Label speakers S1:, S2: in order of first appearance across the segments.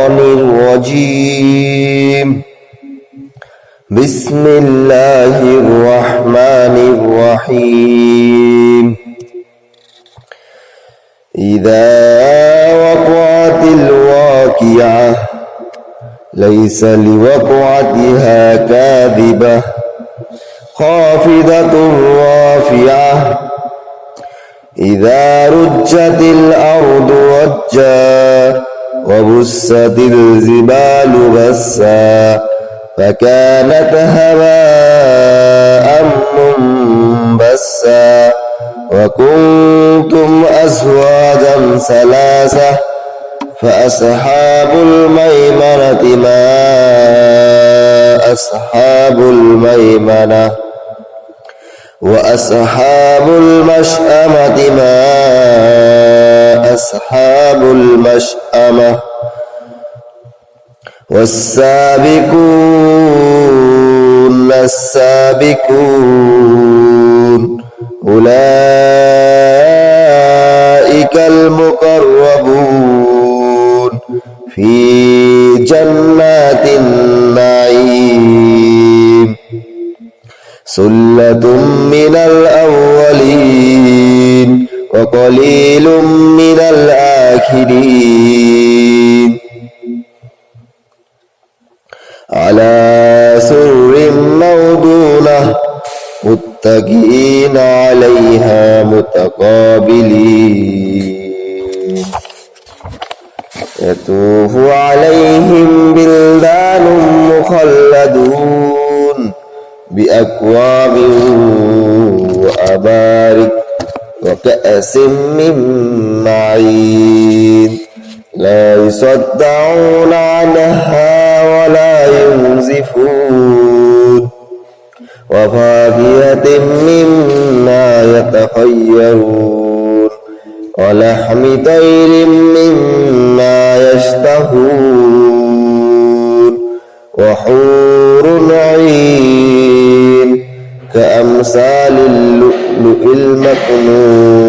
S1: الشيطان الرجيم بسم الله الرحمن الرحيم إذا وقعت الواقعة ليس لوقعتها كاذبة خافضة رافعة إذا رجت الأرض رجا وبست الجبال بسا فكانت هباء منبثا وكنتم أزواجا ثلاثة فأصحاب الميمنة ما أصحاب الميمنة وأصحاب المشأمة ما أصحاب المشأمة والسابقون السابقون أولئك المقربون في جنات النعيم ثلة من الأولين وقليل من الآخرين على سرر موضونة متكئين عليها متقابلين يطوف عليهم بلدان مخلدون بأكواب وأبارك وكأس من معين لا يصدعون عنها ولا ينزفون وفاكهة مما يتخيرون ولحم طير مما يشتهون وحور عين كأمثال اللؤلؤ المكنون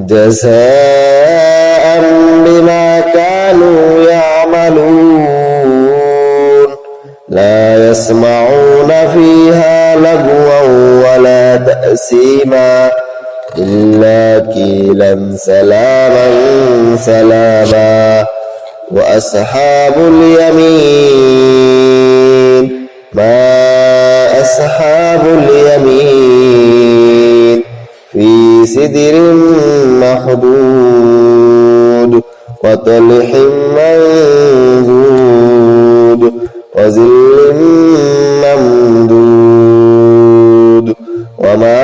S1: جزاء بما كانوا يعملون لا يسمعون فيها لغوا ولا تأثيما إلا قيلا سلاما سلاما وأصحاب اليمين ما أصحاب اليمين في سدر مخضود وطلح منضود وظل ممدود وماء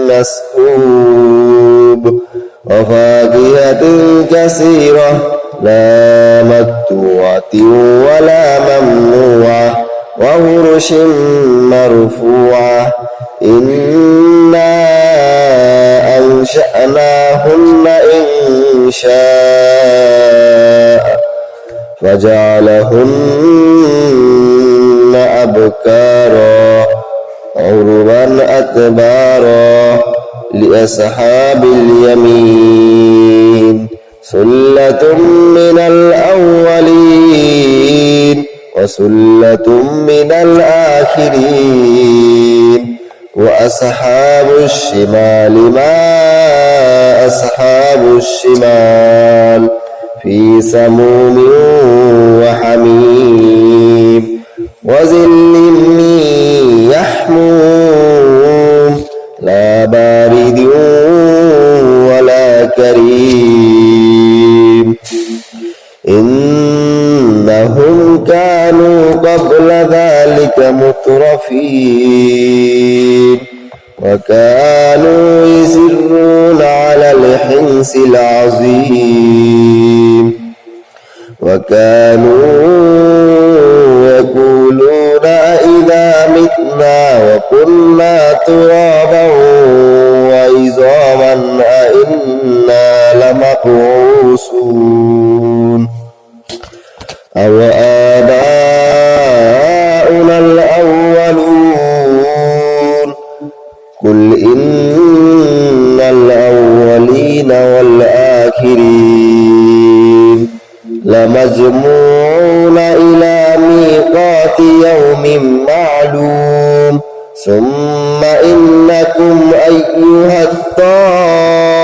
S1: مسكوب وفاكهة كثيرة لا مقطوعة ولا ممنوعة وفرش مرفوعة إنا أنشأناهن إنشاء فجعلهن أبكارا عربا أتبارا لأصحاب اليمين ثلة من الأولين وثلة من الآخرين وأصحاب الشمال ما أصحاب الشمال في سموم وحميم وظل من يحموم لا بارد ولا كريم إنهم كانوا قبل ذلك مترفين وكانوا يصرون على الحنث العظيم وكانوا يقولون أإذا متنا وكنا ترابا وعظاما أإنا لمبعوثون أو آباؤنا الأولون قل إن الأولين والآخرين لمجموعون إلى ميقات يوم معلوم ثم إنكم أيها الضالون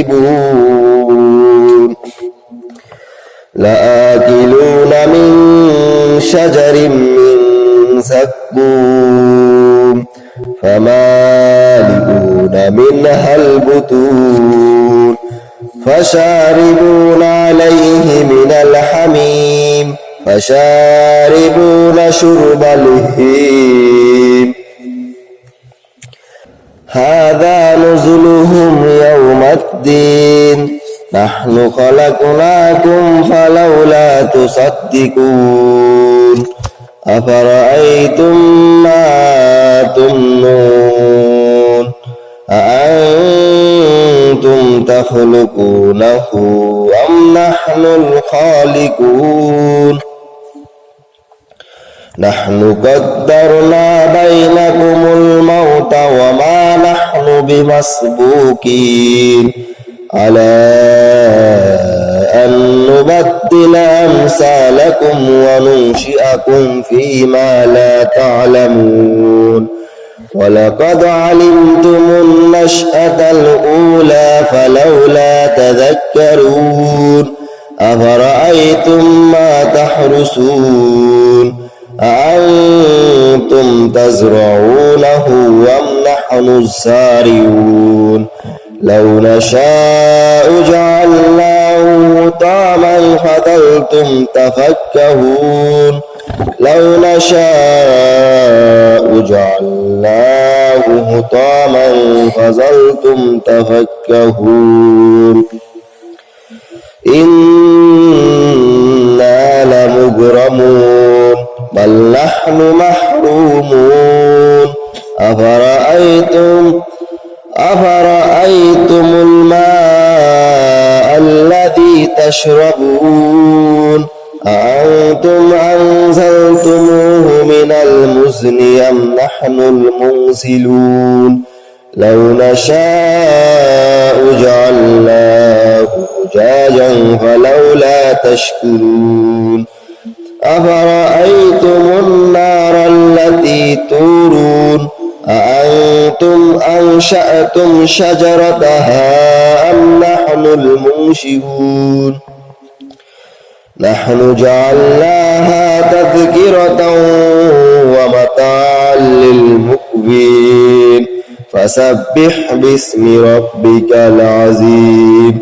S1: المكذبون لآكلون من شجر من زقوم فمالئون منها البطون فشاربون عليه من الحميم فشاربون شرب الهيم هذا نزلهم يوم الدين نحن خلقناكم فلولا تصدقون أفرأيتم ما تمنون أأنتم تخلقونه أم نحن الخالقون نحن قدرنا بينكم الموت وما نحن بمسبوقين على أن نبدل أمثالكم وننشئكم فيما لا تعلمون ولقد علمتم النشأة الأولى فلولا تذكرون أفرأيتم ما تحرسون أأنتم تزرعونه أم نحن الزارعون لو نشاء جعلناه طعما فظلتم تفكهون لو نشاء جعلناه طعما فظلتم تفكهون إنا لمغرمون بل نحن محرومون أفرأيتم الماء الذي تشربون أأنتم أنزلتموه من المزن أم نحن المنزلون لو نشاء جعلناه أجاجا فلولا تشكرون أفرأيتم النار التي تورون أأنتم أنشأتم شجرتها أم نحن المنشئون نحن جعلناها تذكرة ومتاعا للمقوين فسبح باسم ربك العظيم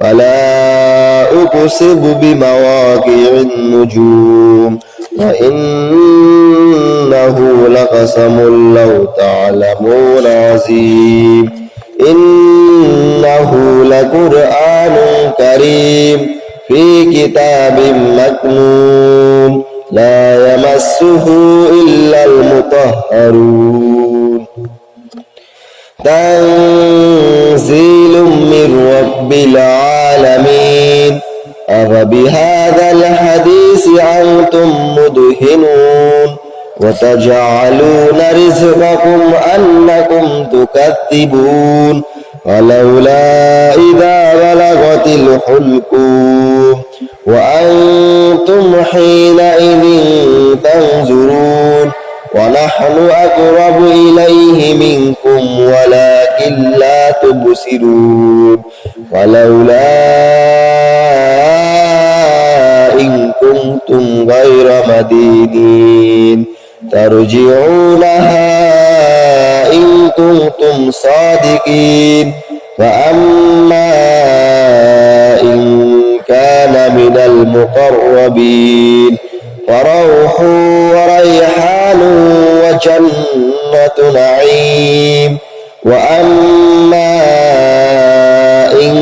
S1: فلا أقسم بمواقع النجوم وإنه لقسم لو تعلمون عظيم إنه لقرآن كريم في كتاب مكنون لا يمسه إلا المطهرون تنزيل من رب العالمين أفبهذا الحديث أنتم مدهنون وتجعلون رزقكم أنكم تكذبون ولولا إذا بلغت الحلقوم وأنتم حينئذ تنظرون ونحن أقرب إليه منكم ولكن لا تبصرون ولولا إن كنتم غير مدينين ترجعونها إن كنتم صادقين فأما إن كان من المقربين فروح وريحان وجنة نعيم وأما إن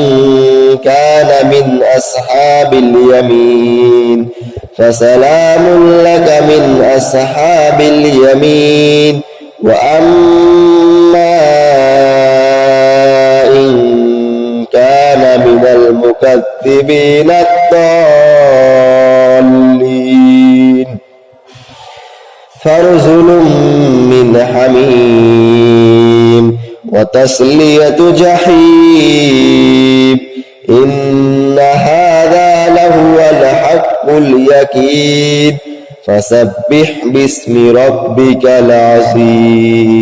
S1: كان من أصحاب اليمين فسلام لك من أصحاب اليمين وأما إن كان من المكذبين الضالين فرزل من حميم وتصلية جحيم إن هذا لهو الحق اليقين فسبح باسم ربك العظيم